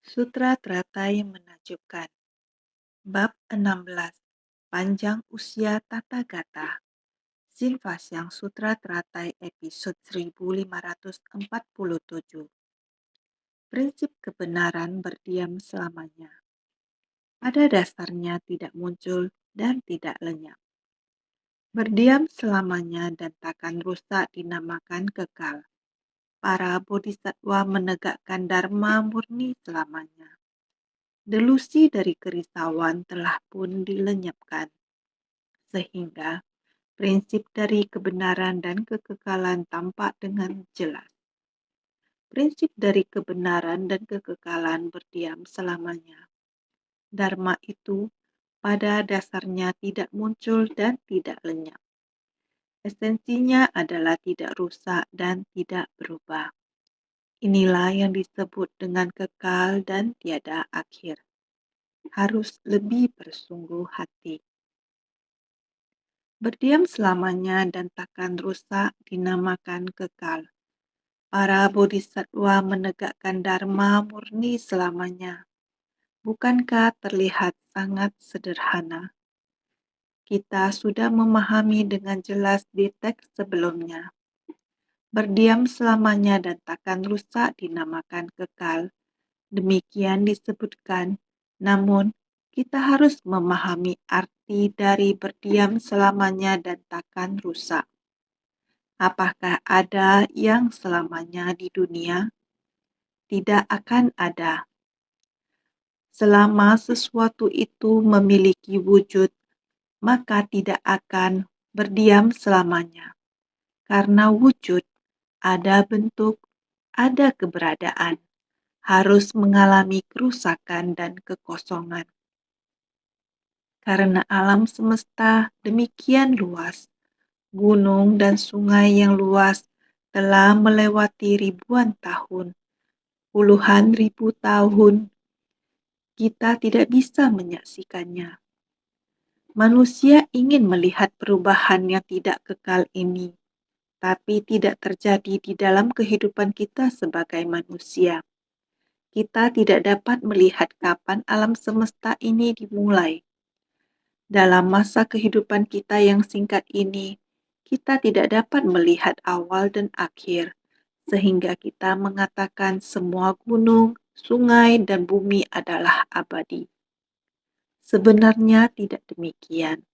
Sutra Teratai Menakjubkan. Bab 16. Panjang Usia Tathagata. Shinvasyang Sutra Teratai episode 1547. Prinsip kebenaran berdiam selamanya. Pada dasarnya tidak muncul dan tidak lenyap. Berdiam selamanya dan takkan rusak dinamakan kekal. Para bodhisattva menegakkan dharma murni selamanya. Delusi dari kerisauan telah pun dilenyapkan, sehingga prinsip dari kebenaran dan kekekalan tampak dengan jelas. Prinsip dari kebenaran dan kekekalan berdiam selamanya. Dharma itu pada dasarnya tidak muncul dan tidak lenyap. Esensinya adalah tidak rusak dan tidak berubah. Inilah yang disebut dengan kekal dan tiada akhir. Harus lebih bersungguh hati. Berdiam selamanya dan takkan rusak dinamakan kekal. Para bodhisattva menegakkan dharma murni selamanya. Bukankah terlihat sangat sederhana? Kita sudah memahami dengan jelas di teks sebelumnya. Berdiam selamanya dan takkan rusak dinamakan kekal. Demikian disebutkan, namun kita harus memahami arti dari berdiam selamanya dan takkan rusak. Apakah ada yang selamanya di dunia? Tidak akan ada. Selama sesuatu itu memiliki wujud, maka tidak akan berdiam selamanya. Karena wujud, ada bentuk, ada keberadaan, harus mengalami kerusakan dan kekosongan. Karena alam semesta demikian luas, gunung dan sungai yang luas telah melewati ribuan tahun, puluhan ribu tahun, kita tidak bisa menyaksikannya. Manusia ingin melihat perubahan yang tidak kekal ini, tapi tidak terjadi di dalam kehidupan kita sebagai manusia. Kita tidak dapat melihat kapan alam semesta ini dimulai. Dalam masa kehidupan kita yang singkat ini, kita tidak dapat melihat awal dan akhir, sehingga kita mengatakan semua gunung, sungai, dan bumi adalah abadi. Sebenarnya tidak demikian.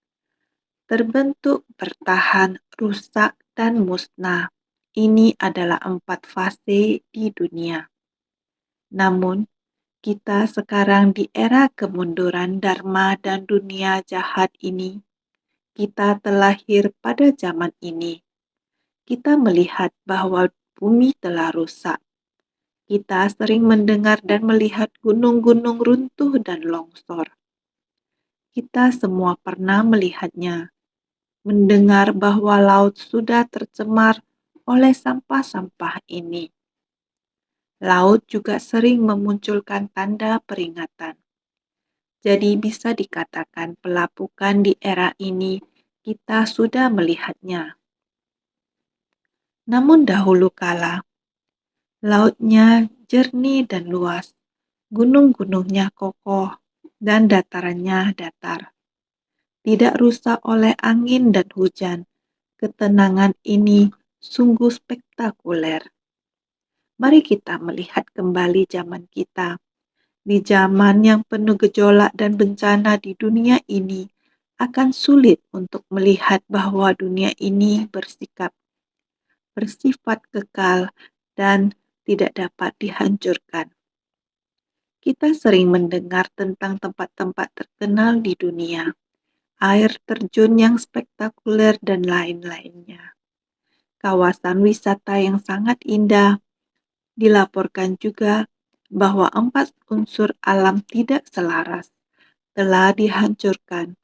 Terbentuk, bertahan, rusak, dan musnah. Ini adalah 4 fase di dunia. Namun, kita sekarang di era kemunduran Dharma dan dunia jahat ini. Kita terlahir pada zaman ini. Kita melihat bahwa bumi telah rusak. Kita sering mendengar dan melihat gunung-gunung runtuh dan longsor. Kita semua pernah melihatnya, mendengar bahwa laut sudah tercemar oleh sampah-sampah ini. Laut juga sering memunculkan tanda peringatan. Jadi bisa dikatakan pelapukan di era ini kita sudah melihatnya. Namun dahulu kala, lautnya jernih dan luas, gunung-gunungnya kokoh, dan datarannya datar. Tidak rusak oleh angin dan hujan. Ketenangan ini sungguh spektakuler. Mari kita melihat kembali zaman kita. Di zaman yang penuh gejolak dan bencana di dunia ini, akan sulit untuk melihat bahwa dunia ini bersifat kekal dan tidak dapat dihancurkan. Kita sering mendengar tentang tempat-tempat terkenal di dunia, air terjun yang spektakuler dan lain-lainnya. Kawasan wisata yang sangat indah. Dilaporkan juga bahwa 4 unsur alam tidak selaras telah dihancurkan.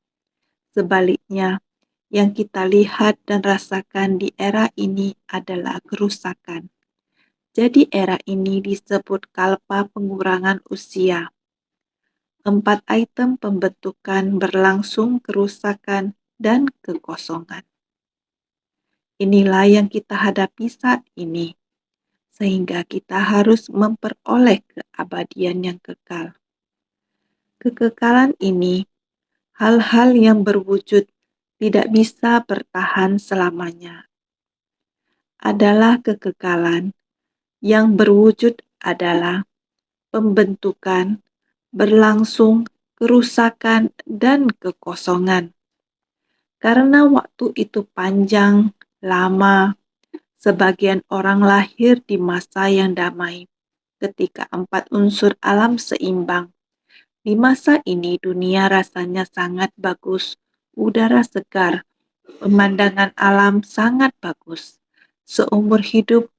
Sebaliknya, yang kita lihat dan rasakan di era ini adalah kerusakan. Jadi era ini disebut kalpa pengurangan usia. 4 item pembentukan berlangsung kerusakan dan kekosongan. Inilah yang kita hadapi saat ini. sehingga kita harus memperoleh keabadian yang kekal. Kekekalan ini hal-hal yang berwujud tidak bisa bertahan selamanya. Adalah kekekalan yang berwujud adalah pembentukan, berlangsung, kerusakan, dan kekosongan. Karena waktu itu panjang, lama, sebagian orang lahir di masa yang damai, ketika empat unsur alam seimbang. Di masa ini dunia rasanya sangat bagus, udara segar, pemandangan alam sangat bagus. Seumur hidup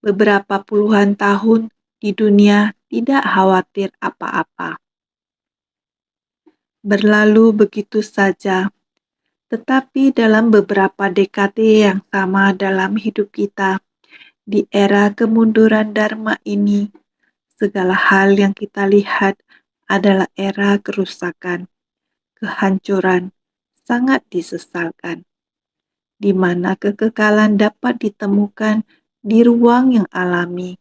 beberapa puluhan tahun di dunia tidak khawatir apa-apa. Berlalu begitu saja, tetapi dalam beberapa dekade yang sama dalam hidup kita, di era kemunduran Dharma ini, segala hal yang kita lihat adalah era kerusakan, kehancuran, sangat disesalkan, di mana kekekalan dapat ditemukan di ruang yang alami.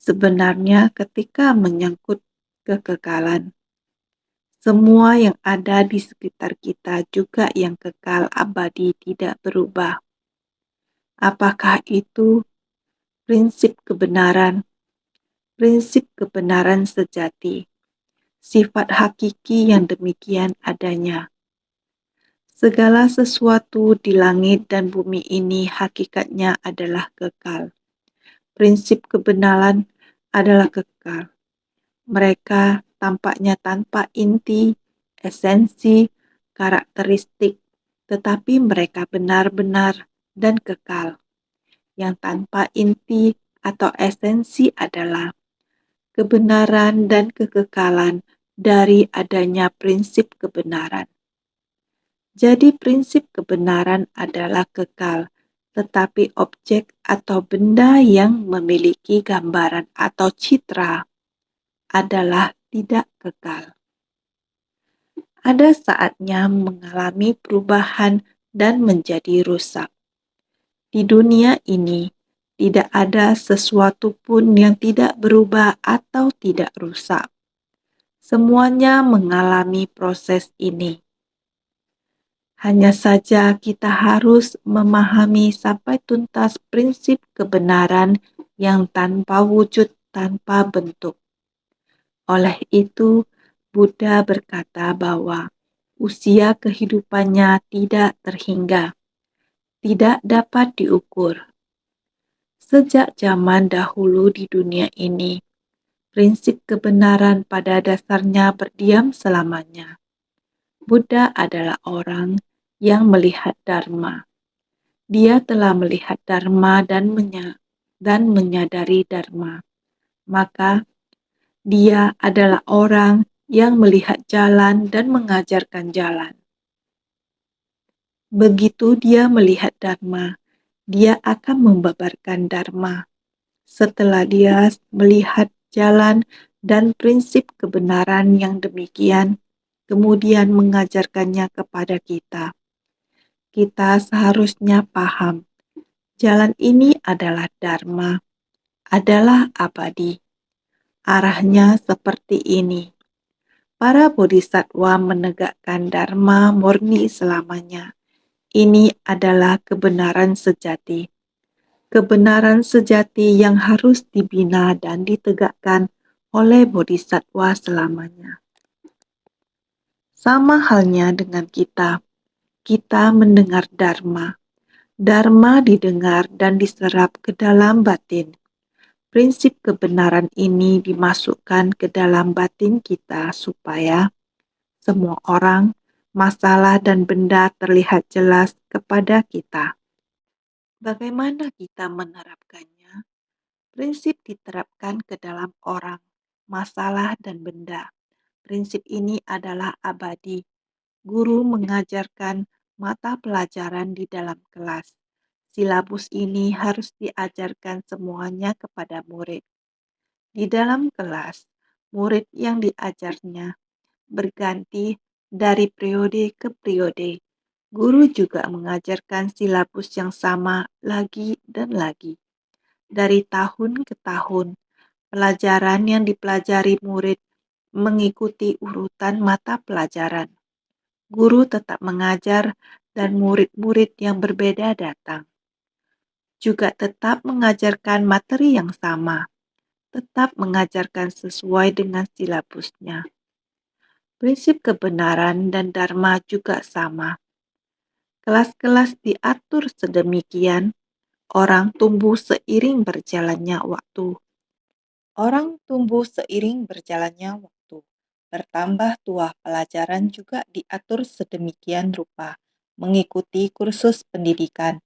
Sebenarnya ketika menyangkut kekekalan, semua yang ada di sekitar kita juga yang kekal abadi tidak berubah. Apakah itu prinsip kebenaran sejati, sifat hakiki yang demikian adanya? Segala sesuatu di langit dan bumi ini hakikatnya adalah kekal. Prinsip kebenaran adalah kekal. Mereka tampaknya tanpa inti, esensi, karakteristik, tetapi mereka benar-benar dan kekal. Yang tanpa inti atau esensi adalah kebenaran dan kekekalan dari adanya prinsip kebenaran. Jadi prinsip kebenaran adalah kekal, tetapi objek atau benda yang memiliki gambaran atau citra adalah tidak kekal. Ada saatnya mengalami perubahan dan menjadi rusak. Di dunia ini, tidak ada sesuatu pun yang tidak berubah atau tidak rusak. Semuanya mengalami proses ini. Hanya saja kita harus memahami sampai tuntas prinsip kebenaran yang tanpa wujud, tanpa bentuk. Oleh itu, Buddha berkata bahwa usia kehidupannya tidak terhingga, tidak dapat diukur. Sejak zaman dahulu di dunia ini, prinsip kebenaran pada dasarnya berdiam selamanya. Buddha adalah orang yang melihat Dharma. Dia telah melihat Dharma dan menyadari Dharma. Maka dia adalah orang yang melihat jalan dan mengajarkan jalan. Begitu dia melihat Dharma, dia akan membabarkan Dharma. Setelah dia melihat jalan dan prinsip kebenaran yang demikian, kemudian mengajarkannya kepada kita. Kita seharusnya paham, jalan ini adalah Dharma, adalah abadi. Arahnya seperti ini. Para bodhisattva menegakkan Dharma murni selamanya. Ini adalah kebenaran sejati. Kebenaran sejati yang harus dibina dan ditegakkan oleh bodhisattva selamanya. Sama halnya dengan kita mendengar Dharma. Dharma didengar dan diserap ke dalam batin. Prinsip kebenaran ini dimasukkan ke dalam batin kita supaya semua orang, masalah dan benda terlihat jelas kepada kita. Bagaimana kita menerapkannya? Prinsip diterapkan ke dalam orang, masalah dan benda. Prinsip ini adalah abadi. Guru mengajarkan mata pelajaran di dalam kelas. Silabus ini harus diajarkan semuanya kepada murid. Di dalam kelas, murid yang diajarnya berganti dari periode ke periode. Guru juga mengajarkan silabus yang sama lagi dan lagi. Dari tahun ke tahun, pelajaran yang dipelajari murid mengikuti urutan mata pelajaran. Guru tetap mengajar dan murid-murid yang berbeda datang. Juga tetap mengajarkan materi yang sama, tetap mengajarkan sesuai dengan silabusnya. Prinsip kebenaran dan dharma juga sama. Kelas-kelas diatur sedemikian, orang tumbuh seiring berjalannya waktu. Orang tumbuh seiring berjalannya waktu. Bertambah tua, pelajaran juga diatur sedemikian rupa, mengikuti kursus pendidikan.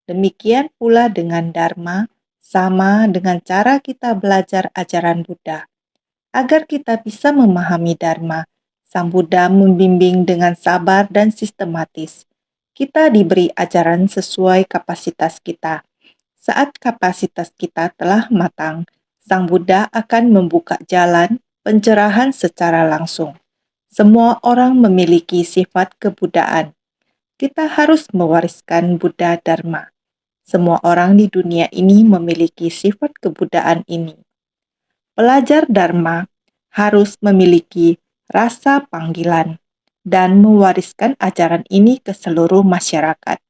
Demikian pula dengan Dharma, sama dengan cara kita belajar ajaran Buddha. Agar kita bisa memahami Dharma, Sang Buddha membimbing dengan sabar dan sistematis. Kita diberi ajaran sesuai kapasitas kita. Saat kapasitas kita telah matang, Sang Buddha akan membuka jalan pencerahan secara langsung. Semua orang memiliki sifat kebudaan. Kita harus mewariskan Buddha Dharma. Semua orang di dunia ini memiliki sifat kebudaan ini. Pelajar Dharma harus memiliki rasa panggilan dan mewariskan ajaran ini ke seluruh masyarakat.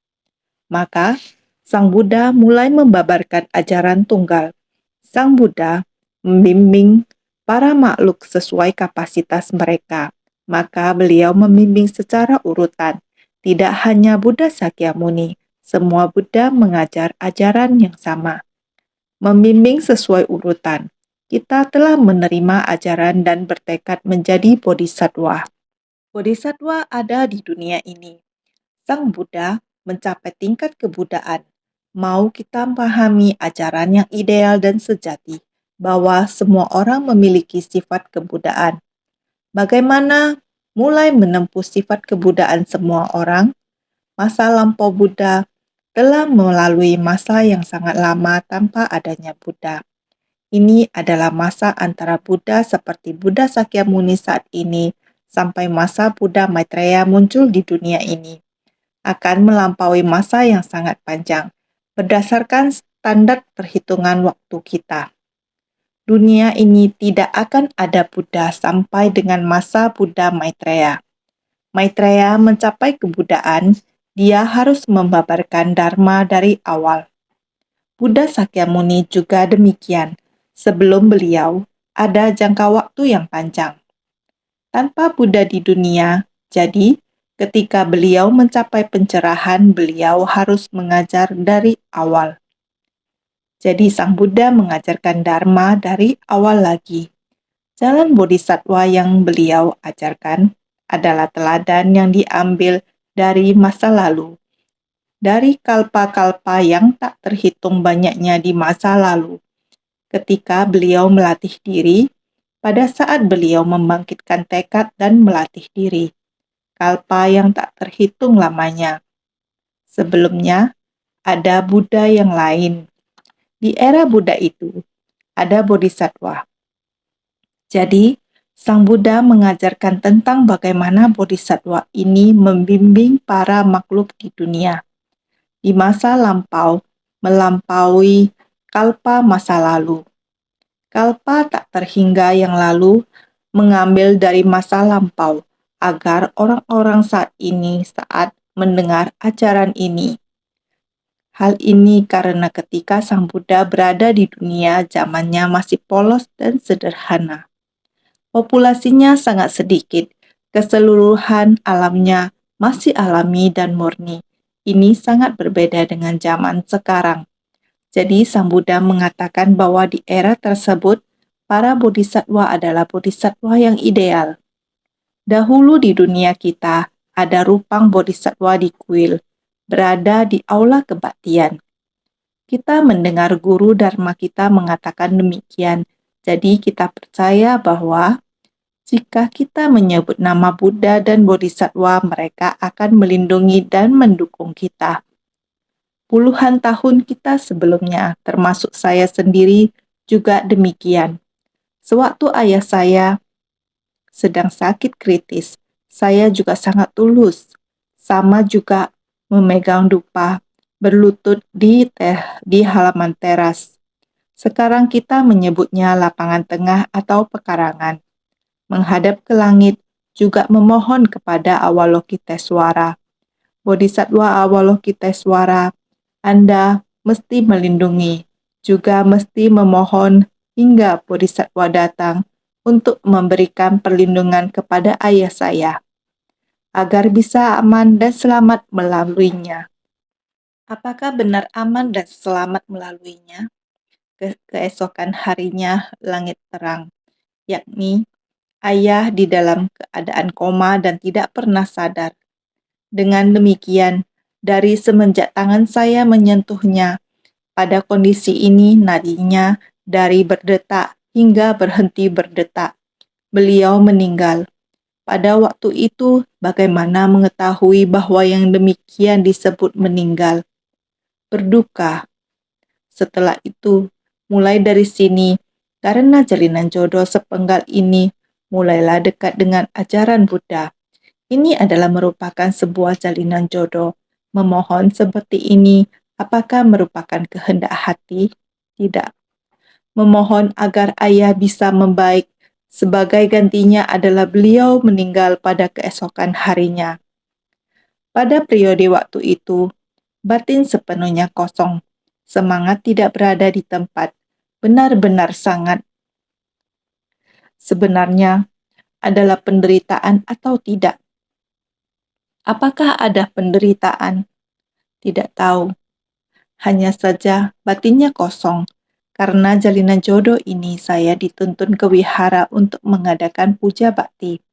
Maka, Sang Buddha mulai membabarkan ajaran tunggal. Sang Buddha membimbing para makhluk sesuai kapasitas mereka. Maka beliau membimbing secara urutan. Tidak hanya Buddha Sakyamuni, semua Buddha mengajar ajaran yang sama. Membimbing sesuai urutan. Kita telah menerima ajaran dan bertekad menjadi bodhisattva. Bodhisattva ada di dunia ini. Sang Buddha mencapai tingkat kebudaan. Mau kita pahami ajaran yang ideal dan sejati, bahwa semua orang memiliki sifat kebudaan. Bagaimana mulai menempuh sifat kebudaan semua orang? Masa lampau Buddha telah melalui masa yang sangat lama tanpa adanya Buddha. Ini adalah masa antara Buddha seperti Buddha Sakyamuni saat ini sampai masa Buddha Maitreya muncul di dunia ini. Akan melampaui masa yang sangat panjang, berdasarkan standar perhitungan waktu kita. Dunia ini tidak akan ada Buddha sampai dengan masa Buddha Maitreya. Maitreya mencapai kebudaan, dia harus membabarkan Dharma dari awal. Buddha Sakyamuni juga demikian. Sebelum beliau, ada jangka waktu yang panjang. Tanpa Buddha di dunia, jadi ketika beliau mencapai pencerahan, beliau harus mengajar dari awal. Jadi Sang Buddha mengajarkan Dharma dari awal lagi. Jalan bodhisattva yang beliau ajarkan adalah teladan yang diambil dari masa lalu. Dari kalpa-kalpa yang tak terhitung banyaknya di masa lalu. Ketika beliau melatih diri, pada saat beliau membangkitkan tekad dan melatih diri. Kalpa yang tak terhitung lamanya. Sebelumnya, ada Buddha yang lain. Di era Buddha itu, ada bodhisattva. Jadi, Sang Buddha mengajarkan tentang bagaimana bodhisattva ini membimbing para makhluk di dunia. Di masa lampau, melampaui kalpa masa lalu. Kalpa tak terhingga yang lalu mengambil dari masa lampau, agar orang-orang saat ini saat mendengar ajaran ini. Hal ini karena ketika Sang Buddha berada di dunia, zamannya masih polos dan sederhana. Populasinya sangat sedikit, keseluruhan alamnya masih alami dan murni. Ini sangat berbeda dengan zaman sekarang. Jadi Sang Buddha mengatakan bahwa di era tersebut, para bodhisattva adalah bodhisattva yang ideal. Dahulu di dunia kita, ada rupang bodhisattva di kuil, berada di aula kebaktian. Kita mendengar guru Dharma kita mengatakan demikian, jadi kita percaya bahwa jika kita menyebut nama Buddha dan bodhisattva, mereka akan melindungi dan mendukung kita. Puluhan tahun kita sebelumnya, termasuk saya sendiri, juga demikian. Sewaktu ayah saya sedang sakit kritis, saya juga sangat tulus. Sama juga memegang dupa, berlutut di halaman teras. Sekarang kita menyebutnya lapangan tengah atau pekarangan. Menghadap ke langit, juga memohon kepada Avalokiteswara. Bodhisattva Avalokiteswara, Anda mesti melindungi, juga mesti memohon hingga Bodhisattva datang untuk memberikan perlindungan kepada ayah saya, agar bisa aman dan selamat melaluinya. Apakah benar aman dan selamat melaluinya? Keesokan harinya langit terang, yakni ayah di dalam keadaan koma dan tidak pernah sadar. Dengan demikian, dari semenjak tangan saya menyentuhnya, pada kondisi ini nadinya dari berdetak hingga berhenti berdetak. Beliau meninggal. Pada waktu itu, bagaimana mengetahui bahwa yang demikian disebut meninggal? Berduka. Setelah itu, mulai dari sini, karena jalinan jodoh sepenggal ini, mulailah dekat dengan ajaran Buddha. Ini adalah merupakan sebuah jalinan jodoh. Memohon seperti ini, apakah merupakan kehendak hati? Tidak. Memohon agar ayah bisa membaik, sebagai gantinya adalah beliau meninggal pada keesokan harinya. Pada periode waktu itu, batin sepenuhnya kosong. Semangat tidak berada di tempat. Benar-benar sangat. Sebenarnya adalah penderitaan atau tidak? Apakah ada penderitaan? Tidak tahu. Hanya saja batinnya kosong. Karena jalinan jodoh ini saya dituntun ke wihara untuk mengadakan puja bakti.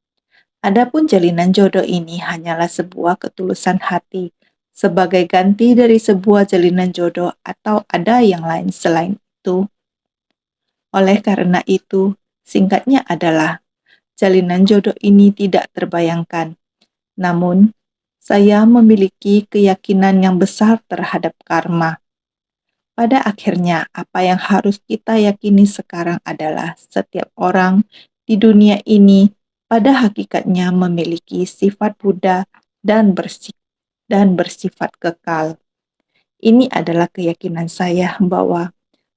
Adapun jalinan jodoh ini hanyalah sebuah ketulusan hati sebagai ganti dari sebuah jalinan jodoh atau ada yang lain selain itu. Oleh karena itu, singkatnya adalah jalinan jodoh ini tidak terbayangkan. Namun, saya memiliki keyakinan yang besar terhadap karma. Pada akhirnya, apa yang harus kita yakini sekarang adalah setiap orang di dunia ini pada hakikatnya memiliki sifat Buddha dan bersifat kekal. Ini adalah keyakinan saya bahwa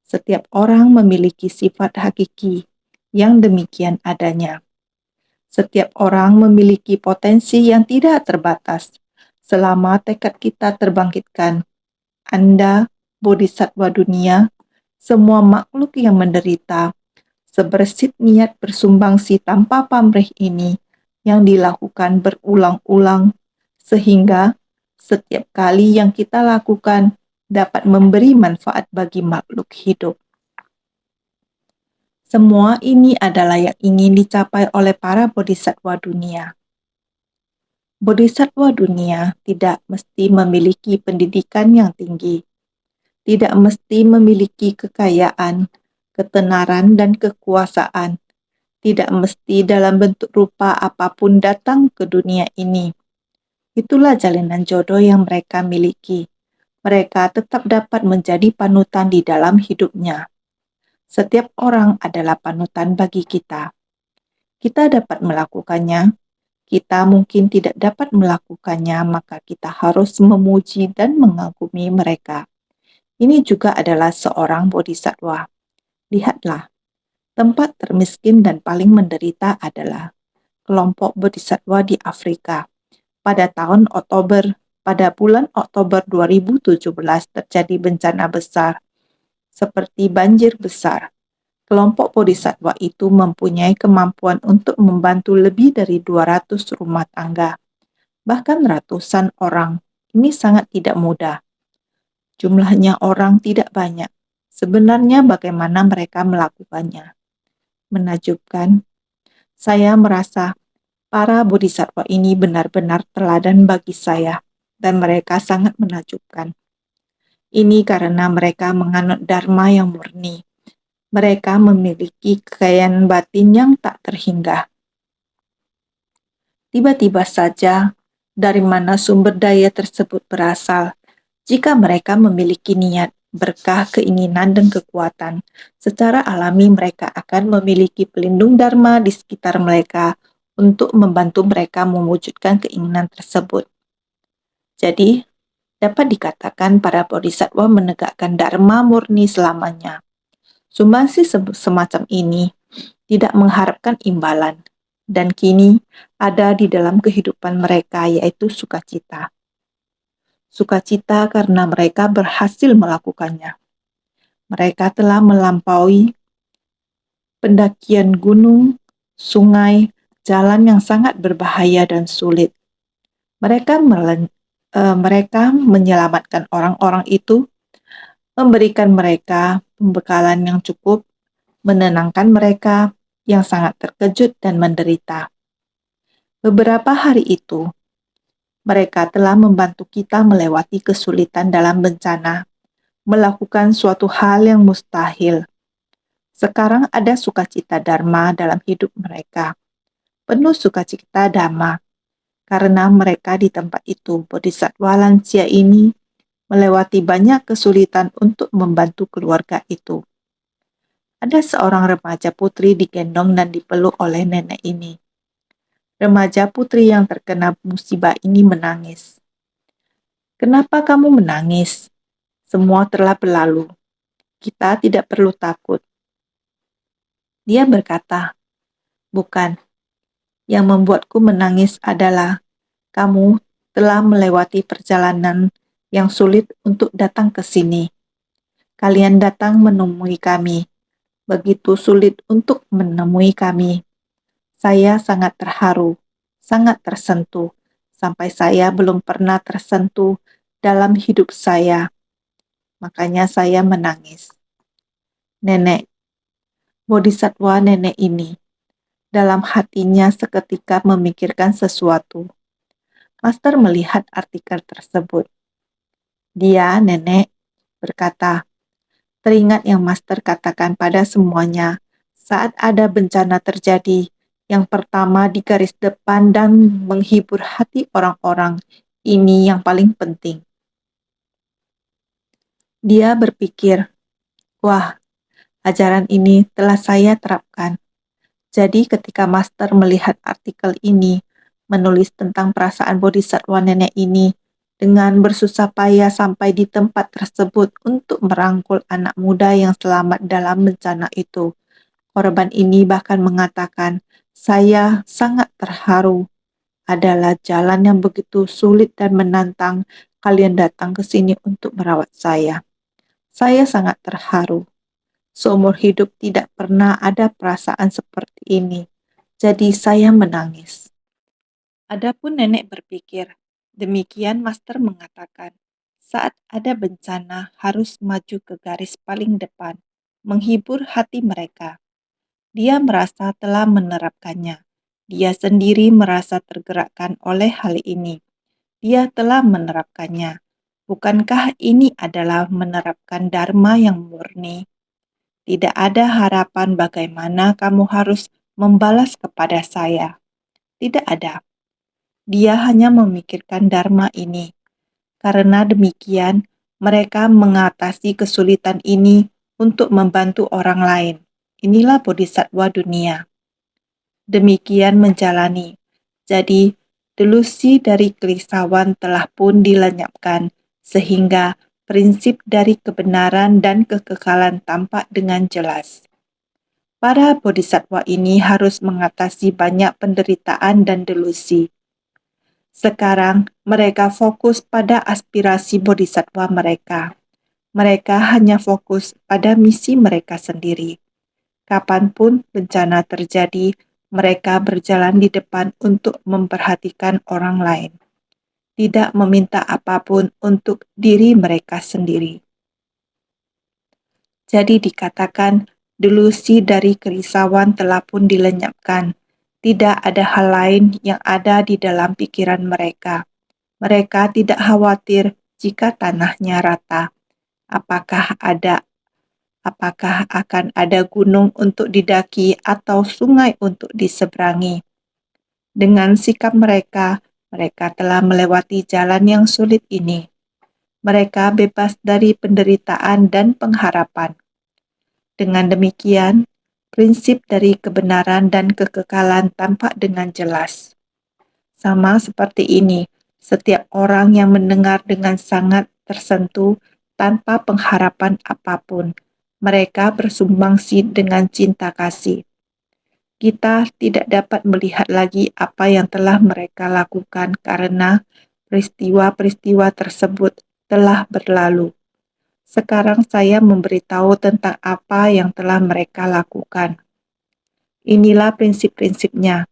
setiap orang memiliki sifat hakiki yang demikian adanya. Setiap orang memiliki potensi yang tidak terbatas. Selama tekad kita terbangkitkan, Anda, bodhisattva dunia, semua makhluk yang menderita, sebersit niat bersumbangsi tanpa pamrih ini yang dilakukan berulang-ulang, sehingga setiap kali yang kita lakukan dapat memberi manfaat bagi makhluk hidup. Semua ini adalah yang ingin dicapai oleh para bodhisattva dunia. Bodhisattva dunia tidak mesti memiliki pendidikan yang tinggi, tidak mesti memiliki kekayaan, ketenaran, dan kekuasaan, tidak mesti dalam bentuk rupa apapun datang ke dunia ini. Itulah jalinan jodoh yang mereka miliki. Mereka tetap dapat menjadi panutan di dalam hidupnya. Setiap orang adalah panutan bagi kita. Kita dapat melakukannya, kita mungkin tidak dapat melakukannya, maka kita harus memuji dan mengagumi mereka. Ini juga adalah seorang bodhisattva. Lihatlah, tempat termiskin dan paling menderita adalah kelompok bodhisattva di Afrika. Pada bulan Oktober 2017 terjadi bencana besar, seperti banjir besar. Kelompok bodhisattva itu mempunyai kemampuan untuk membantu lebih dari 200 rumah tangga, bahkan ratusan orang. Ini sangat tidak mudah. Jumlahnya orang tidak banyak. Sebenarnya bagaimana mereka melakukannya? Menakjubkan. Saya merasa para bodhisattva ini benar-benar teladan bagi saya, dan mereka sangat menakjubkan. Ini karena mereka menganut dharma yang murni. Mereka memiliki kekayaan batin yang tak terhingga. Tiba-tiba saja, dari mana sumber daya tersebut berasal? Jika mereka memiliki niat, berkah, keinginan, dan kekuatan, secara alami mereka akan memiliki pelindung dharma di sekitar mereka untuk membantu mereka mewujudkan keinginan tersebut. Jadi, dapat dikatakan para bodhisattva menegakkan dharma murni selamanya. Sumbangsi semacam ini tidak mengharapkan imbalan, dan kini ada di dalam kehidupan mereka, yaitu sukacita. Sukacita karena mereka berhasil melakukannya. Mereka telah melampaui pendakian gunung, sungai, jalan yang sangat berbahaya dan sulit. Mereka menyelamatkan orang-orang itu, memberikan mereka pembekalan yang cukup, menenangkan mereka yang sangat terkejut dan menderita. Beberapa hari itu, mereka telah membantu kita melewati kesulitan dalam bencana, melakukan suatu hal yang mustahil. Sekarang ada sukacita Dharma dalam hidup mereka, penuh sukacita Dhamma, karena mereka di tempat itu, bodhisattva lansia ini melewati banyak kesulitan untuk membantu keluarga itu. Ada seorang remaja putri digendong dan dipeluk oleh nenek ini. Remaja putri yang terkena musibah ini menangis. "Kenapa kamu menangis? Semua telah berlalu. Kita tidak perlu takut." Dia berkata, "Bukan. Yang membuatku menangis adalah kamu telah melewati perjalanan yang sulit untuk datang ke sini. Kalian datang menemui kami. Begitu sulit untuk menemui kami. Saya sangat terharu, sangat tersentuh, sampai saya belum pernah tersentuh dalam hidup saya. Makanya saya menangis." Nenek, bodhisattva nenek ini, dalam hatinya seketika memikirkan sesuatu. Master melihat artikel tersebut. Dia, nenek, berkata, "Teringat yang Master katakan pada semuanya saat ada bencana terjadi, yang pertama di garis depan dan menghibur hati orang-orang, ini yang paling penting." Dia berpikir, "Wah, ajaran ini telah saya terapkan." Jadi ketika Master melihat artikel ini, menulis tentang perasaan bodhisattva nenek ini, dengan bersusah payah sampai di tempat tersebut untuk merangkul anak muda yang selamat dalam bencana itu. Korban ini bahkan mengatakan, "Saya sangat terharu. Adalah jalan yang begitu sulit dan menantang, kalian datang ke sini untuk merawat saya. Saya sangat terharu. Seumur hidup tidak pernah ada perasaan seperti ini. Jadi saya menangis." Adapun nenek berpikir, demikian Master mengatakan, saat ada bencana harus maju ke garis paling depan, menghibur hati mereka. Dia merasa telah menerapkannya. Dia sendiri merasa tergerakkan oleh hal ini. Dia telah menerapkannya. Bukankah ini adalah menerapkan Dharma yang murni? Tidak ada harapan bagaimana kamu harus membalas kepada saya. Tidak ada. Dia hanya memikirkan Dharma ini. Karena demikian, mereka mengatasi kesulitan ini untuk membantu orang lain. Inilah bodhisattva dunia. Demikian menjalani. Jadi, delusi dari kerisauan telah pun dilenyapkan, sehingga prinsip dari kebenaran dan kekekalan tampak dengan jelas. Para bodhisattva ini harus mengatasi banyak penderitaan dan delusi. Sekarang, mereka fokus pada aspirasi bodhisattva mereka. Mereka hanya fokus pada misi mereka sendiri. Kapanpun bencana terjadi, mereka berjalan di depan untuk memperhatikan orang lain. Tidak meminta apapun untuk diri mereka sendiri. Jadi dikatakan, delusi dari kerisauan telah pun dilenyapkan. Tidak ada hal lain yang ada di dalam pikiran mereka. Mereka tidak khawatir jika tanahnya rata. Apakah akan ada gunung untuk didaki atau sungai untuk diseberangi. Dengan sikap mereka, mereka telah melewati jalan yang sulit ini. Mereka bebas dari penderitaan dan pengharapan. Dengan demikian, prinsip dari kebenaran dan kekekalan tampak dengan jelas. Sama seperti ini, setiap orang yang mendengar dengan sangat tersentuh tanpa pengharapan apapun, Mereka bersumbangsi dengan cinta kasih. Kita tidak dapat melihat lagi apa yang telah mereka lakukan karena peristiwa-peristiwa tersebut telah berlalu. Sekarang saya memberitahu tentang apa yang telah mereka lakukan. Inilah prinsip-prinsipnya.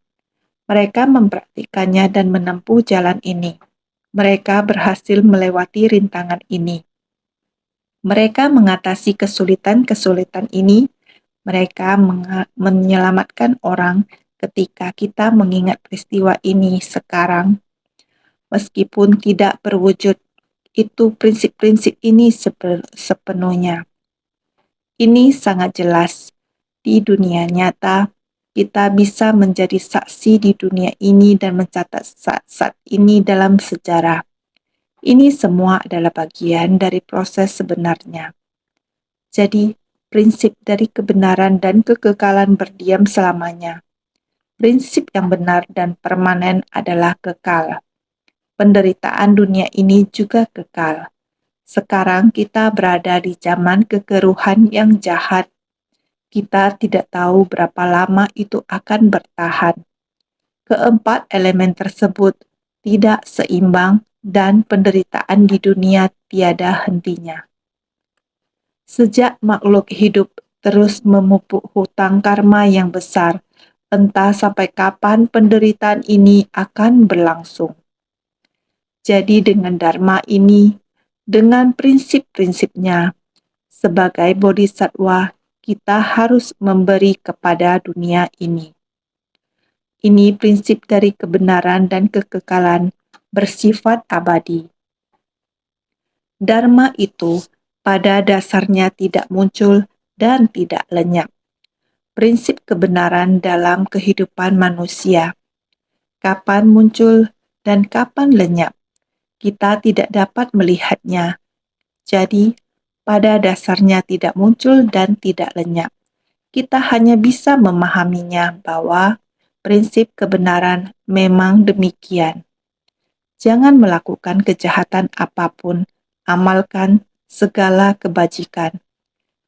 Mereka mempraktikannya dan menempuh jalan ini. Mereka berhasil melewati rintangan ini. Mereka mengatasi kesulitan-kesulitan ini. Mereka menyelamatkan orang ketika kita mengingat peristiwa ini sekarang. Meskipun tidak berwujud, itu prinsip-prinsip ini sepenuhnya. Ini sangat jelas. Di dunia nyata, kita bisa menjadi saksi di dunia ini dan mencatat saat-saat ini dalam sejarah. Ini semua adalah bagian dari proses sebenarnya. Jadi, prinsip dari kebenaran dan kekekalan berdiam selamanya. Prinsip yang benar dan permanen adalah kekal. Penderitaan dunia ini juga kekal. Sekarang kita berada di zaman kekeruhan yang jahat. Kita tidak tahu berapa lama itu akan bertahan. Keempat elemen tersebut tidak seimbang dan penderitaan di dunia tiada hentinya. Sejak makhluk hidup terus memupuk hutang karma yang besar, entah sampai kapan penderitaan ini akan berlangsung. Jadi dengan dharma ini, dengan prinsip-prinsipnya, sebagai bodhisattva, kita harus memberi kepada dunia ini. Ini prinsip dari kebenaran dan kekekalan bersifat abadi. Dharma itu pada dasarnya tidak muncul dan tidak lenyap. Prinsip kebenaran dalam kehidupan manusia. Kapan muncul dan kapan lenyap, kita tidak dapat melihatnya. Jadi, pada dasarnya tidak muncul dan tidak lenyap. Kita hanya bisa memahaminya bahwa prinsip kebenaran memang demikian. Jangan melakukan kejahatan apapun, amalkan segala kebajikan.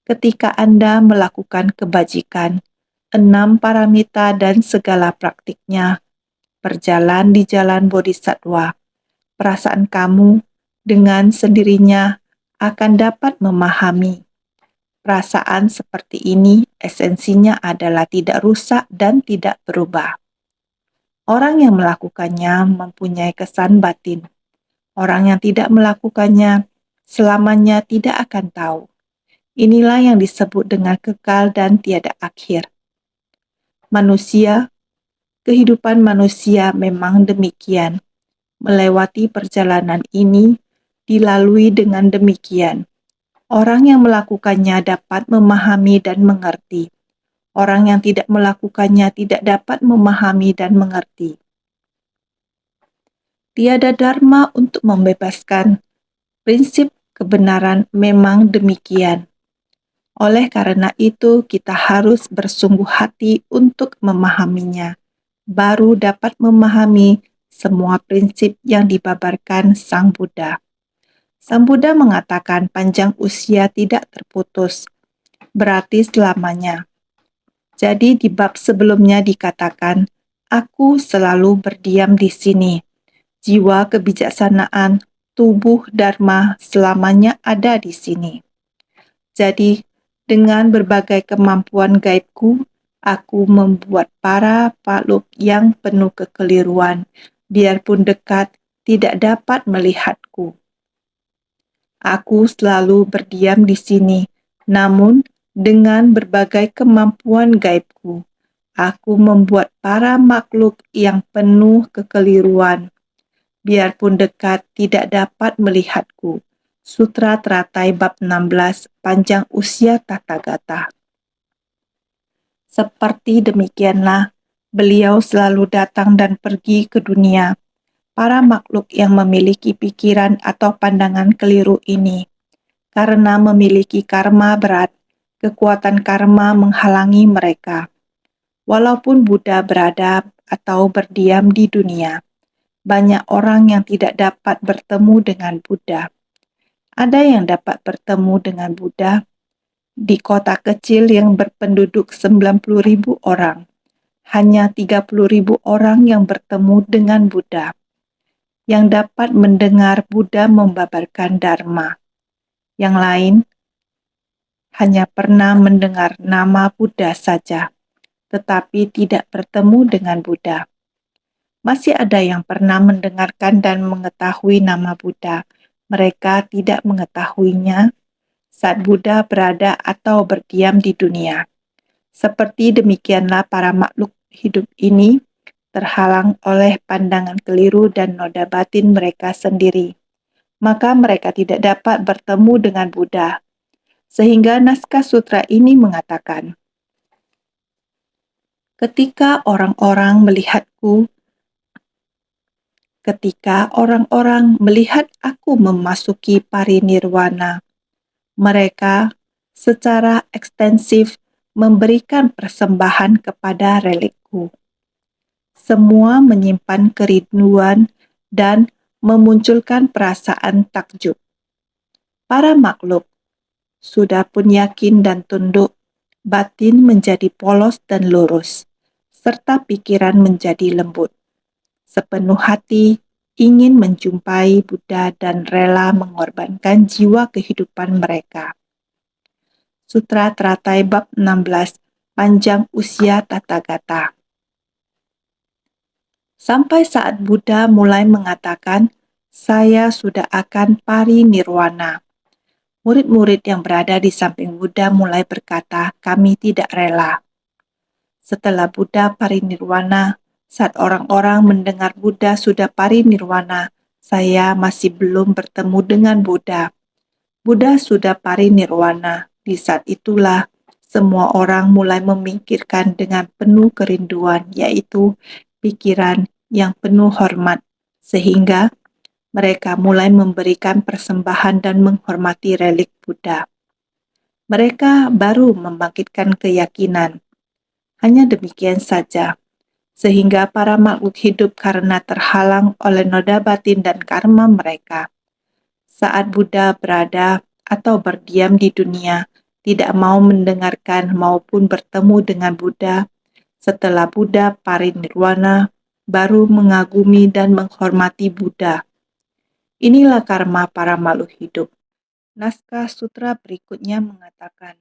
Ketika Anda melakukan kebajikan, 6 paramita dan segala praktiknya berjalan di jalan bodhisattva. Perasaan kamu dengan sendirinya akan dapat memahami. Perasaan seperti ini esensinya adalah tidak rusak dan tidak berubah. Orang yang melakukannya mempunyai kesan batin. Orang yang tidak melakukannya selamanya tidak akan tahu. Inilah yang disebut dengan kekal dan tiada akhir. Kehidupan manusia memang demikian. Melewati perjalanan ini dilalui dengan demikian. Orang yang melakukannya dapat memahami dan mengerti. Orang yang tidak melakukannya tidak dapat memahami dan mengerti. Tiada dharma untuk membebaskan. Prinsip kebenaran memang demikian. Oleh karena itu, kita harus bersungguh hati untuk memahaminya. Baru dapat memahami semua prinsip yang dibabarkan Sang Buddha. Sang Buddha mengatakan panjang usia tidak terputus, berarti selamanya. Jadi di bab sebelumnya dikatakan, aku selalu berdiam di sini. Jiwa kebijaksanaan, tubuh dharma selamanya ada di sini. Jadi, dengan berbagai kemampuan gaibku, aku membuat para makhluk yang penuh kekeliruan, biarpun dekat, tidak dapat melihatku. Aku selalu berdiam di sini, namun dengan berbagai kemampuan gaibku, aku membuat para makhluk yang penuh kekeliruan, biarpun dekat, tidak dapat melihatku. Sutra Teratai bab 16, panjang usia Tathagata. Seperti demikianlah, beliau selalu datang dan pergi ke dunia. Para makhluk yang memiliki pikiran atau pandangan keliru ini, karena memiliki karma berat, kekuatan karma menghalangi mereka. Walaupun Buddha berada atau berdiam di dunia, banyak orang yang tidak dapat bertemu dengan Buddha. Ada yang dapat bertemu dengan Buddha, Di kota kecil yang berpenduduk 90.000 orang, hanya 30.000 orang yang bertemu dengan Buddha, yang dapat mendengar Buddha membabarkan Dharma. Yang lain hanya pernah mendengar nama Buddha saja, tetapi tidak bertemu dengan Buddha. Masih ada yang pernah mendengarkan dan mengetahui nama Buddha. Mereka tidak mengetahuinya saat Buddha berada atau berdiam di dunia. Seperti demikianlah para makhluk hidup ini terhalang oleh pandangan keliru dan noda batin mereka sendiri. Maka mereka tidak dapat bertemu dengan Buddha. Sehingga naskah sutra ini mengatakan, ketika orang-orang melihat aku memasuki parinirwana, mereka secara ekstensif memberikan persembahan kepada relikku. Semua menyimpan kerinduan dan memunculkan perasaan takjub. Para makhluk sudah pun yakin dan tunduk, batin menjadi polos dan lurus, serta pikiran menjadi lembut. Sepenuh hati ingin menjumpai Buddha dan rela mengorbankan jiwa kehidupan mereka. Sutra Teratai Bab 16, Panjang Usia Tathagata. Sampai saat Buddha mulai mengatakan, saya sudah akan parinirwana. Murid-murid yang berada di samping Buddha mulai berkata, kami tidak rela. Setelah Buddha parinirwana, saat orang-orang mendengar Buddha sudah parinirwana, saya masih belum bertemu dengan Buddha. Buddha sudah parinirwana. Di saat itulah semua orang mulai memikirkan dengan penuh kerinduan, yaitu pikiran yang penuh hormat, sehingga mereka mulai memberikan persembahan dan menghormati relik Buddha. Mereka baru membangkitkan keyakinan. Hanya demikian saja, sehingga para makhluk hidup karena terhalang oleh noda batin dan karma mereka. Saat Buddha berada atau berdiam di dunia, tidak mau mendengarkan maupun bertemu dengan Buddha. Setelah Buddha parinirwana, baru mengagumi dan menghormati Buddha. Inilah karma para makhluk hidup. Naskah sutra berikutnya mengatakan,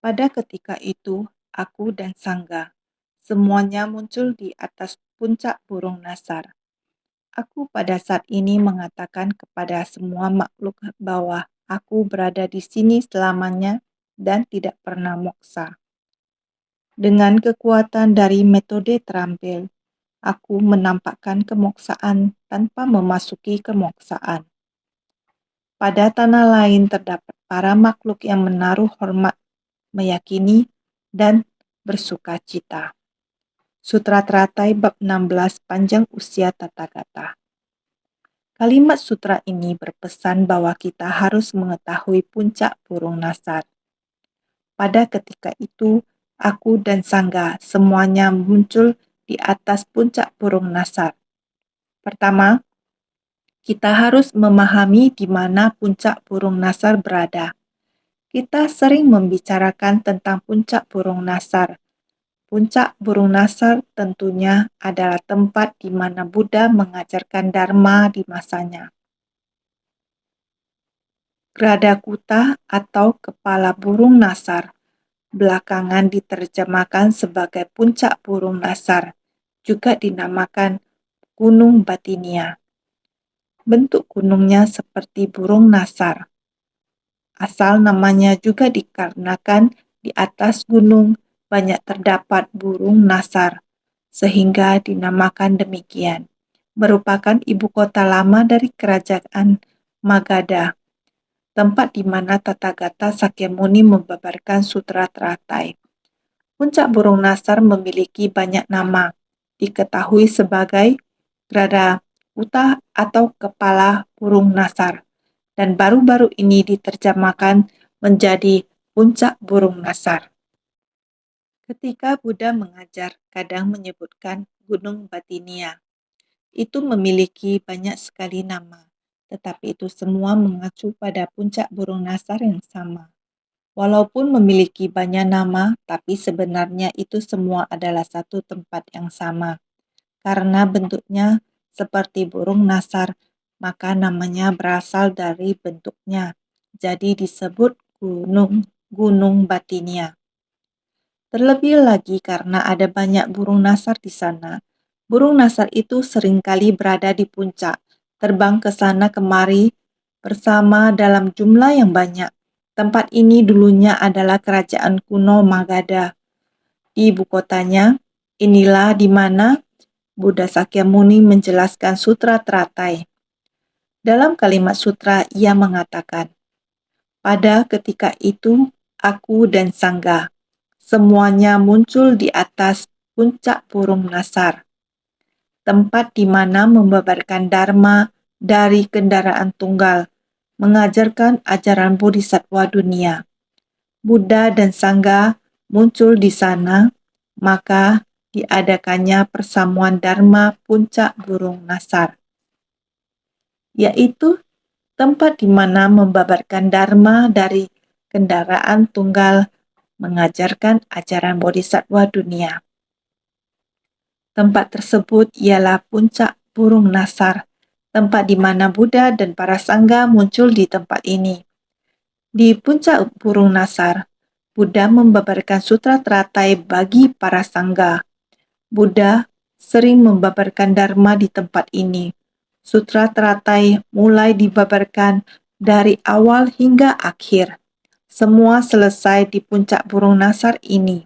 pada ketika itu, aku dan Sangga, semuanya muncul di atas puncak burung nasar. Aku pada saat ini mengatakan kepada semua makhluk bahwa aku berada di sini selamanya dan tidak pernah moksa. Dengan kekuatan dari metode terampil, aku menampakkan kemoksaan tanpa memasuki kemoksaan. Pada tanah lain terdapat para makhluk yang menaruh hormat, meyakini, dan bersuka cita. Sutra Teratai Bab 16, Panjang Usia Tathagata. Kalimat sutra ini berpesan bahwa kita harus mengetahui puncak burung nasar. Pada ketika itu, aku dan Sangga semuanya muncul di atas puncak burung nasar. Pertama, kita harus memahami di mana puncak burung nasar berada. Kita sering membicarakan tentang puncak burung nasar. Puncak burung nasar tentunya adalah tempat di mana Buddha mengajarkan Dharma di masanya. Gradakuta atau kepala burung nasar belakangan diterjemahkan sebagai puncak burung nasar, juga dinamakan Gunung Batinia. Bentuk gunungnya seperti burung nasar. Asal namanya juga dikarenakan di atas gunung banyak terdapat burung nasar, sehingga dinamakan demikian. Merupakan ibu kota lama dari kerajaan Magadha, tempat di mana Tathagata Sakyamuni membabarkan sutra teratai. Puncak burung nasar memiliki banyak nama, diketahui sebagai Gradakuta atau kepala burung nasar, dan baru-baru ini diterjemahkan menjadi puncak burung nasar. Ketika Buddha mengajar, kadang menyebutkan Gunung Batinia. Itu memiliki banyak sekali nama, tetapi itu semua mengacu pada puncak burung nasar yang sama. Walaupun memiliki banyak nama, tapi sebenarnya itu semua adalah satu tempat yang sama. Karena bentuknya seperti burung nasar, maka namanya berasal dari bentuknya. Jadi disebut Gunung Batinia. Terlebih lagi karena ada banyak burung nasar di sana. Burung nasar itu seringkali berada di puncak, terbang ke sana kemari bersama dalam jumlah yang banyak. Tempat ini dulunya adalah kerajaan kuno Magadha. Di ibu kotanya, inilah di mana Buddha Sakyamuni menjelaskan Sutra Teratai. Dalam kalimat sutra, ia mengatakan, pada ketika itu, aku dan Sangga, semuanya muncul di atas puncak burung nasar, tempat di mana membabarkan dharma dari kendaraan tunggal, mengajarkan ajaran bodhisattva dunia. Buddha dan Sangga muncul di sana, maka diadakannya persamuan dharma puncak burung nasar, yaitu tempat di mana membabarkan dharma dari kendaraan tunggal, mengajarkan ajaran bodhisattva dunia. Tempat tersebut ialah puncak burung nasar, tempat di mana Buddha dan para sangga muncul di tempat ini. Di puncak burung nasar, Buddha membabarkan sutra teratai bagi para sangga. Buddha sering membabarkan dharma di tempat ini. Sutra teratai mulai dibabarkan dari awal hingga akhir. Semua selesai di puncak burung nasar ini.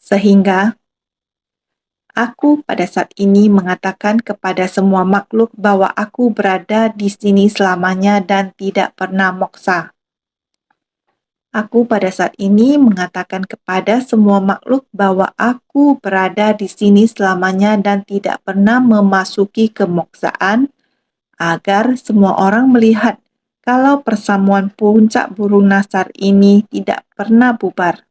Sehingga aku pada saat ini mengatakan kepada semua makhluk bahwa aku berada di sini selamanya dan tidak pernah moksa. Aku pada saat ini mengatakan kepada semua makhluk bahwa aku berada di sini selamanya dan tidak pernah memasuki kemoksaan, agar semua orang melihat kalau persamuan puncak burung nasar ini tidak pernah bubar.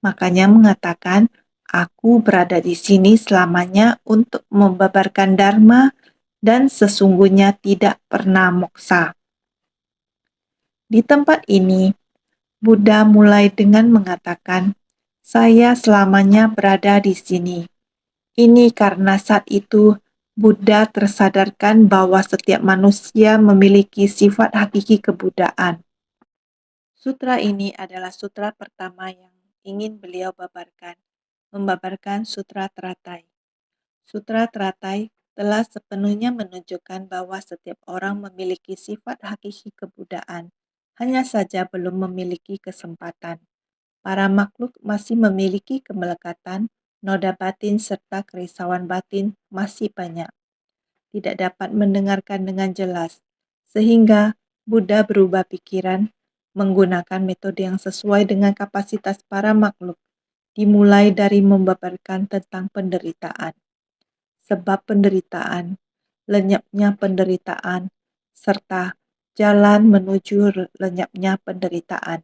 Makanya mengatakan, aku berada di sini selamanya untuk membabarkan dharma dan sesungguhnya tidak pernah moksa. Di tempat ini, Buddha mulai dengan mengatakan, saya selamanya berada di sini. Ini karena saat itu Buddha tersadarkan bahwa setiap manusia memiliki sifat hakiki kebudaan. Sutra ini adalah sutra pertama yang ingin beliau babarkan, membabarkan Sutra Teratai. Sutra Teratai telah sepenuhnya menunjukkan bahwa setiap orang memiliki sifat hakiki kebudaan, hanya saja belum memiliki kesempatan. Para makhluk masih memiliki kemelekatan, noda batin serta kerisauan batin masih banyak. Tidak dapat mendengarkan dengan jelas, sehingga Buddha berubah pikiran, menggunakan metode yang sesuai dengan kapasitas para makhluk, dimulai dari membabarkan tentang penderitaan. Sebab penderitaan, lenyapnya penderitaan, serta jalan menuju lenyapnya penderitaan.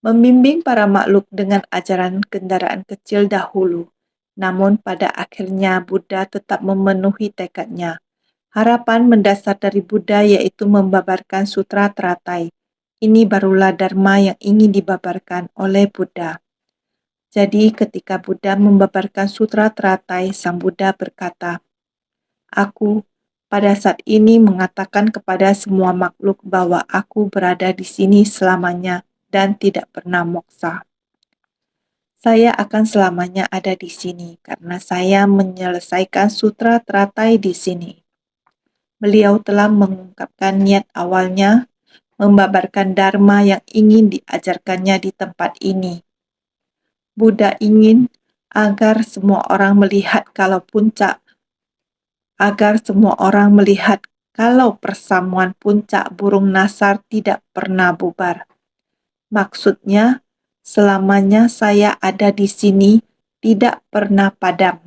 Membimbing para makhluk dengan ajaran kendaraan kecil dahulu, namun pada akhirnya Buddha tetap memenuhi tekadnya. Harapan mendasar dari Buddha yaitu membabarkan Sutra Teratai. Ini barulah dharma yang ingin dibabarkan oleh Buddha. Jadi ketika Buddha membabarkan Sutra Teratai, Sang Buddha berkata, aku pada saat ini mengatakan kepada semua makhluk bahwa aku berada di sini selamanya dan tidak pernah moksa. Saya akan selamanya ada di sini karena saya menyelesaikan Sutra Teratai di sini. Beliau telah mengungkapkan niat awalnya membabarkan dharma yang ingin diajarkannya di tempat ini. Buddha ingin agar semua orang melihat kalau persamuan puncak burung nasar tidak pernah bubar. Maksudnya, selamanya saya ada di sini tidak pernah padam.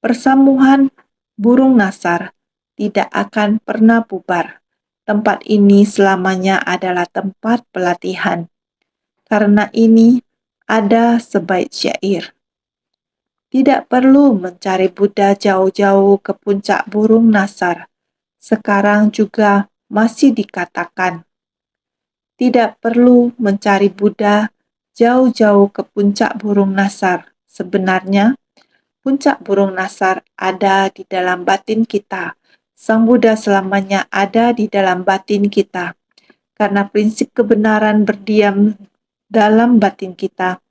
Persamuan burung nasar tidak akan pernah bubar. Tempat ini selamanya adalah tempat pelatihan. Karena ini ada sebait syair. Tidak perlu mencari Buddha jauh-jauh ke puncak burung nasar. Sekarang juga masih dikatakan, Tidak perlu mencari Buddha jauh-jauh ke puncak burung nasar. Sebenarnya, puncak burung nasar ada di dalam batin kita. Sang Buddha selamanya ada di dalam batin kita. Karena prinsip kebenaran berdiam dalam batin kita.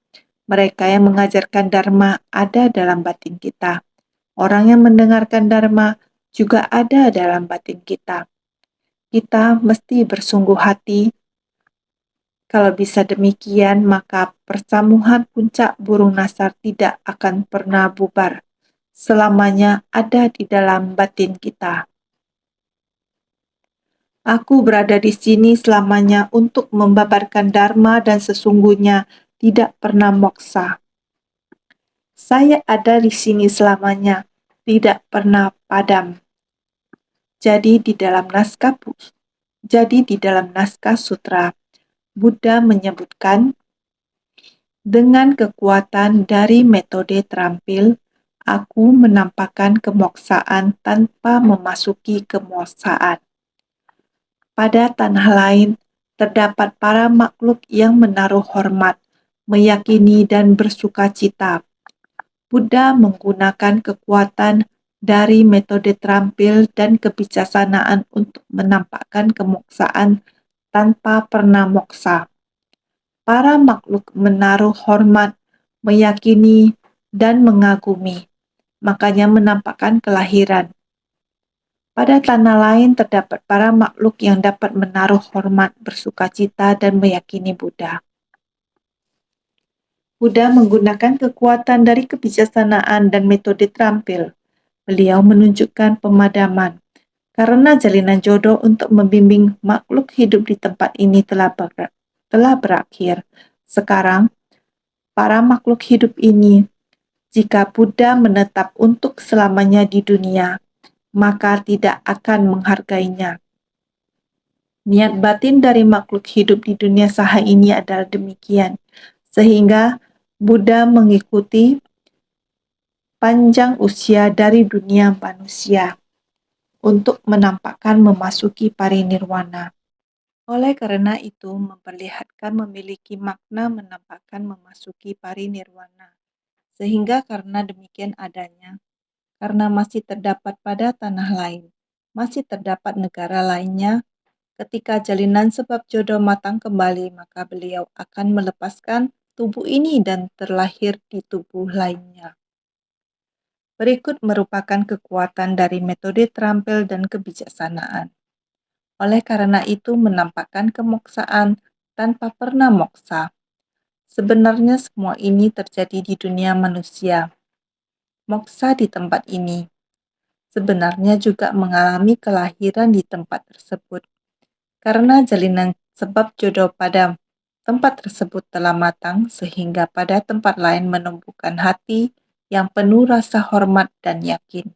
Mereka yang mengajarkan Dharma ada dalam batin kita. Orang yang mendengarkan Dharma juga ada dalam batin kita. Kita mesti bersungguh hati. Kalau bisa demikian, maka persamuhan puncak burung nasar tidak akan pernah bubar. Selamanya ada di dalam batin kita. Aku berada di sini selamanya untuk membabarkan Dharma dan sesungguhnya tidak pernah moksa. Saya ada di sini selamanya, tidak pernah padam. Jadi di dalam naskah sutra, Buddha menyebutkan, dengan kekuatan dari metode terampil, aku menampakkan kemoksaan tanpa memasuki kemoksaan. Pada tanah lain, terdapat para makhluk yang menaruh hormat, meyakini dan bersuka cita. Buddha menggunakan kekuatan dari metode terampil dan kebijaksanaan untuk menampakkan kemoksaan tanpa pernah moksa. Para makhluk menaruh hormat, meyakini, dan mengagumi, makanya menampakkan kelahiran. Pada tanah lain terdapat para makhluk yang dapat menaruh hormat, bersukacita, dan meyakini Buddha. Buddha menggunakan kekuatan dari kebijaksanaan dan metode terampil. Beliau menunjukkan pemadaman. Karena jalinan jodoh untuk membimbing makhluk hidup di tempat ini telah berakhir. Sekarang, para makhluk hidup ini, jika Buddha menetap untuk selamanya di dunia, maka tidak akan menghargainya. Niat batin dari makhluk hidup di dunia saha ini adalah demikian, sehingga Buddha mengikuti panjang usia dari dunia manusia untuk menampakkan memasuki parinirwana. Oleh karena itu, memperlihatkan memiliki makna menampakkan memasuki parinirwana. Sehingga karena demikian adanya, karena masih terdapat pada tanah lain, masih terdapat negara lainnya, ketika jalinan sebab jodoh matang kembali, maka beliau akan melepaskan tubuh ini dan terlahir di tubuh lainnya. Berikut merupakan kekuatan dari metode terampil dan kebijaksanaan. Oleh karena itu menampakkan kemoksaan tanpa pernah moksa. Sebenarnya semua ini terjadi di dunia manusia. Moksa di tempat ini sebenarnya juga mengalami kelahiran di tempat tersebut. Karena jalinan sebab jodoh pada tempat tersebut telah matang, sehingga pada tempat lain menumbuhkan hati yang penuh rasa hormat dan yakin.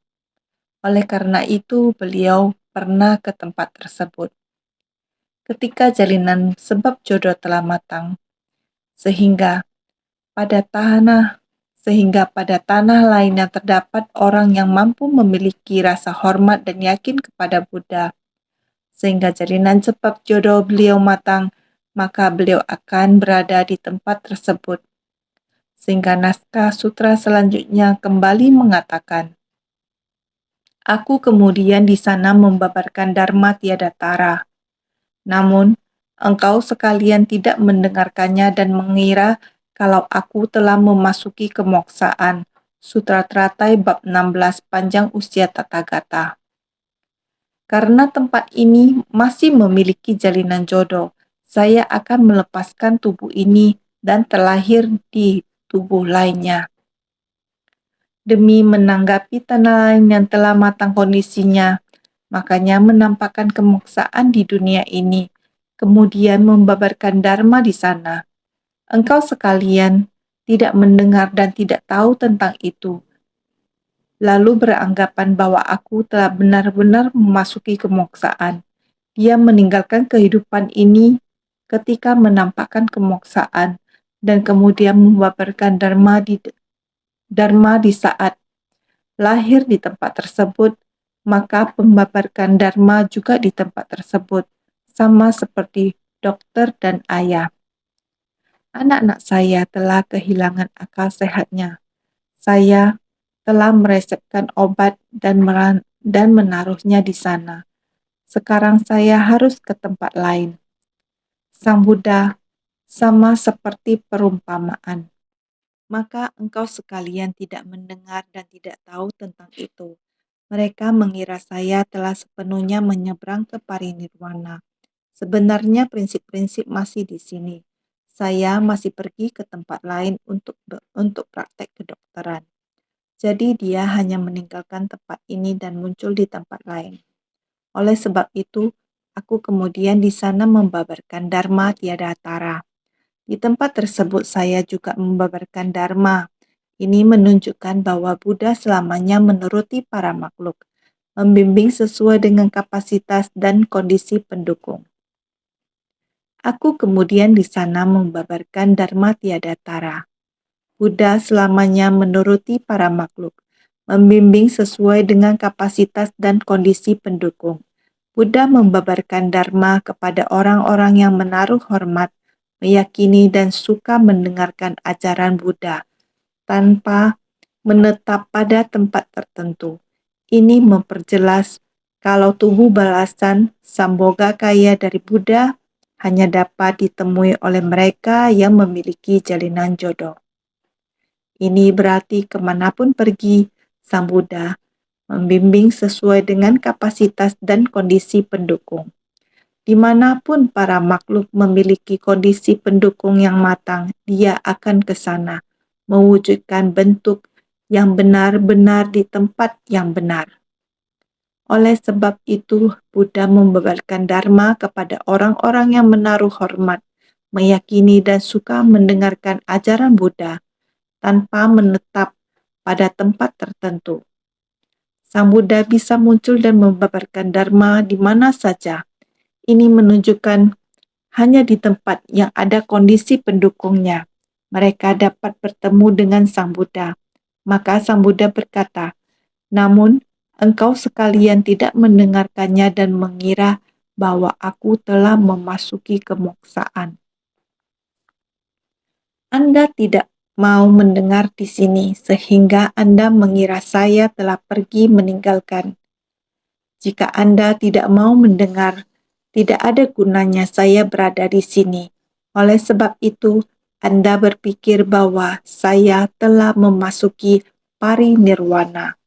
Oleh karena itu, beliau pernah ke tempat tersebut. Ketika jalinan sebab jodoh telah matang, sehingga pada tanah lain yang terdapat orang yang mampu memiliki rasa hormat dan yakin kepada Buddha, sehingga jalinan sebab jodoh beliau matang, maka beliau akan berada di tempat tersebut. Sehingga naskah sutra selanjutnya kembali mengatakan, aku kemudian di sana membabarkan Dharma tiada tara. Namun, engkau sekalian tidak mendengarkannya dan mengira kalau aku telah memasuki kemoksaan. Sutra Teratai bab 16 panjang usia Tathagata. Karena tempat ini masih memiliki jalinan jodoh, saya akan melepaskan tubuh ini dan terlahir di tubuh lainnya. Demi menanggapi tanah lain yang telah matang kondisinya, makanya menampakkan kemoksaan di dunia ini, kemudian membabarkan Dharma di sana. Engkau sekalian tidak mendengar dan tidak tahu tentang itu, lalu beranggapan bahwa aku telah benar-benar memasuki kemoksaan. Dia meninggalkan kehidupan ini ketika menampakkan kemoksaan dan kemudian membabarkan Dharma di saat lahir di tempat tersebut, maka membabarkan Dharma juga di tempat tersebut, sama seperti dokter, dan ayah. Anak-anak saya telah kehilangan akal sehatnya. Saya telah meresepkan obat dan menaruhnya di sana. Sekarang saya harus ke tempat lain. Sang Buddha sama seperti perumpamaan. Maka engkau sekalian tidak mendengar dan tidak tahu tentang itu. Mereka mengira saya telah sepenuhnya menyeberang ke parinirwana. Sebenarnya prinsip-prinsip masih di sini. Saya masih pergi ke tempat lain untuk praktek kedokteran. Jadi dia hanya meninggalkan tempat ini dan muncul di tempat lain. Oleh sebab itu, aku kemudian di sana membabarkan Dharma tiada tara. Di tempat tersebut saya juga membabarkan Dharma. Ini menunjukkan bahwa Buddha selamanya menuruti para makhluk, membimbing sesuai dengan kapasitas dan kondisi pendukung. Aku kemudian di sana membabarkan Dharma tiada tara. Buddha selamanya menuruti para makhluk, membimbing sesuai dengan kapasitas dan kondisi pendukung. Buddha membabarkan Dharma kepada orang-orang yang menaruh hormat, meyakini dan suka mendengarkan ajaran Buddha tanpa menetap pada tempat tertentu. Ini memperjelas kalau tubuh balasan Samboga Kaya dari Buddha hanya dapat ditemui oleh mereka yang memiliki jalinan jodoh. Ini berarti kemanapun pergi, Sang Buddha membimbing sesuai dengan kapasitas dan kondisi pendukung. Dimanapun para makhluk memiliki kondisi pendukung yang matang, dia akan ke sana, mewujudkan bentuk yang benar-benar di tempat yang benar. Oleh sebab itu, Buddha membabarkan Dharma kepada orang-orang yang menaruh hormat, meyakini dan suka mendengarkan ajaran Buddha tanpa menetap pada tempat tertentu. Sang Buddha bisa muncul dan membabarkan Dharma di mana saja. Ini menunjukkan hanya di tempat yang ada kondisi pendukungnya, mereka dapat bertemu dengan Sang Buddha. Maka Sang Buddha berkata, namun engkau sekalian tidak mendengarkannya dan mengira bahwa aku telah memasuki kemoksaan. Anda tidak mau mendengar di sini sehingga Anda mengira saya telah pergi meninggalkan. Jika Anda tidak mau mendengar, tidak ada gunanya saya berada di sini. Oleh sebab itu, Anda berpikir bahwa saya telah memasuki parinirwana.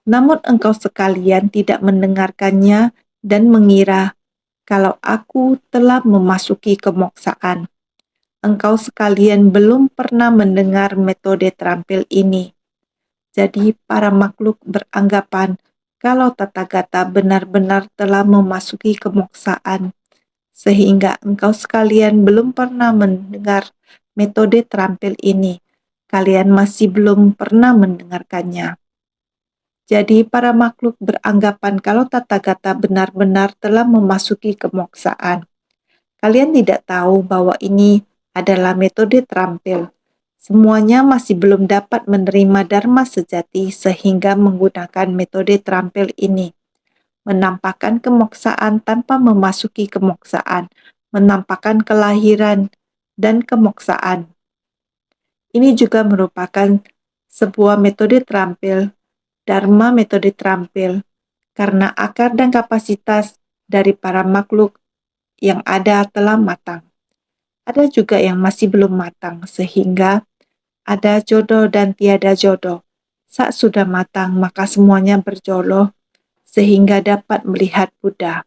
Namun engkau sekalian tidak mendengarkannya dan mengira kalau aku telah memasuki kemoksaan. Engkau sekalian belum pernah mendengar metode terampil ini. Jadi para makhluk beranggapan kalau Tathagata benar-benar telah memasuki kemoksaan, sehingga engkau sekalian belum pernah mendengar metode terampil ini. Kalian masih belum pernah mendengarkannya. Jadi para makhluk beranggapan kalau Tathagata benar-benar telah memasuki kemoksaan. Kalian tidak tahu bahwa ini adalah metode terampil. Semuanya masih belum dapat menerima Dharma sejati sehingga menggunakan metode terampil ini. Menampakkan kemoksaan tanpa memasuki kemoksaan. Menampakkan kelahiran dan kemoksaan. Ini juga merupakan sebuah metode terampil, Dharma metode terampil, karena akar dan kapasitas dari para makhluk yang ada telah matang. Ada juga yang masih belum matang, sehingga ada jodoh dan tiada jodoh. Saat sudah matang, maka semuanya berjodoh, sehingga dapat melihat Buddha.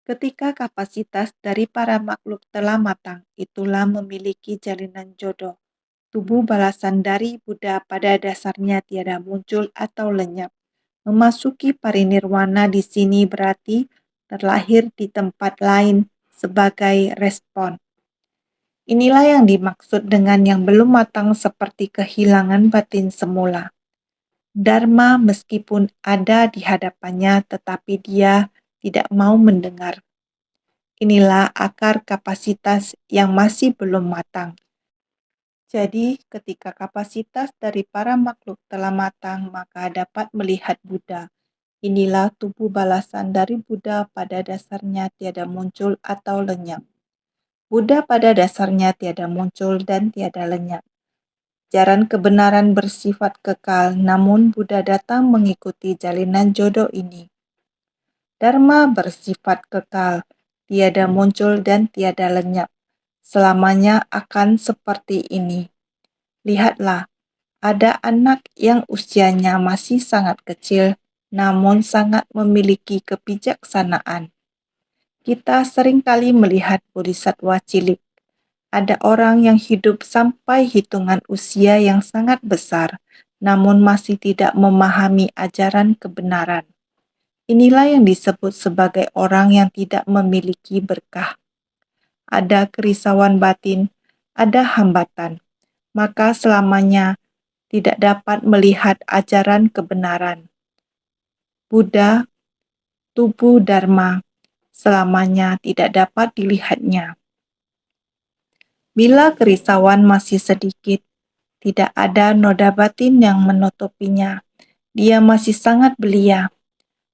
Ketika kapasitas dari para makhluk telah matang, itulah memiliki jalinan jodoh. Tubuh balasan dari Buddha pada dasarnya tiada muncul atau lenyap. Memasuki parinirwana di sini berarti terlahir di tempat lain sebagai respon. Inilah yang dimaksud dengan yang belum matang seperti kehilangan batin semula. Dharma meskipun ada di hadapannya tetapi dia tidak mau mendengar. Inilah akar kapasitas yang masih belum matang. Jadi ketika kapasitas dari para makhluk telah matang maka dapat melihat Buddha. Inilah tubuh balasan dari Buddha, pada dasarnya tiada muncul atau lenyap. Buddha pada dasarnya tiada muncul dan tiada lenyap. Jalan kebenaran bersifat kekal, namun Buddha datang mengikuti jalinan jodoh ini. Dharma bersifat kekal, tiada muncul dan tiada lenyap. Selamanya akan seperti ini. Lihatlah, ada anak yang usianya masih sangat kecil, namun sangat memiliki kebijaksanaan. Kita seringkali melihat bodhisatwa cilik. Ada orang yang hidup sampai hitungan usia yang sangat besar, namun masih tidak memahami ajaran kebenaran. Inilah yang disebut sebagai orang yang tidak memiliki berkah. Ada kerisauan batin, ada hambatan, maka selamanya tidak dapat melihat ajaran kebenaran. Buddha, tubuh Dharma, selamanya tidak dapat dilihatnya. Bila kerisauan masih sedikit, tidak ada noda batin yang menutupinya. Dia masih sangat belia.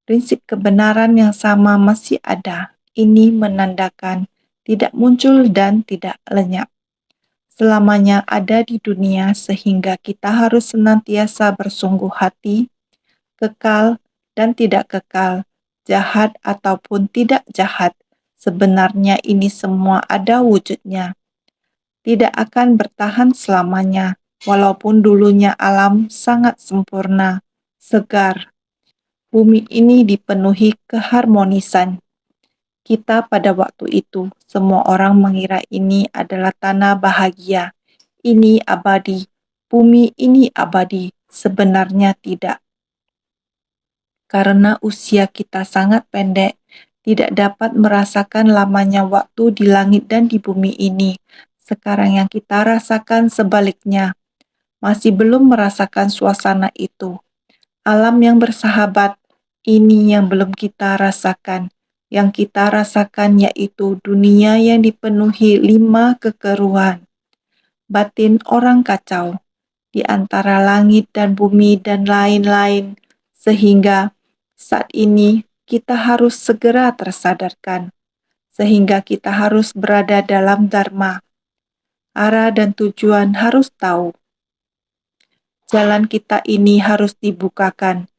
Prinsip kebenaran yang sama masih ada. Ini menandakan tidak muncul dan tidak lenyap. Selamanya ada di dunia, sehingga kita harus senantiasa bersungguh hati, kekal dan tidak kekal, jahat ataupun tidak jahat. Sebenarnya ini semua ada wujudnya. Tidak akan bertahan selamanya, walaupun dulunya alam sangat sempurna, segar. Bumi ini dipenuhi keharmonisan. Kita pada waktu itu, semua orang mengira ini adalah tanah bahagia. Ini abadi, bumi ini abadi. Sebenarnya tidak. Karena usia kita sangat pendek, tidak dapat merasakan lamanya waktu di langit dan di bumi ini. Sekarang yang kita rasakan sebaliknya, masih belum merasakan suasana itu. Alam yang bersahabat, ini yang belum kita rasakan. Yang kita rasakan yaitu dunia yang dipenuhi 5 kekeruhan. Batin orang kacau, di antara langit dan bumi dan lain-lain, sehingga saat ini kita harus segera tersadarkan, sehingga kita harus berada dalam Dharma. Arah dan tujuan harus tahu. Jalan kita ini harus dibukakan.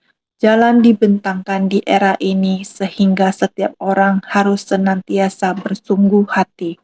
Jalan dibentangkan di era ini, sehingga setiap orang harus senantiasa bersungguh hati.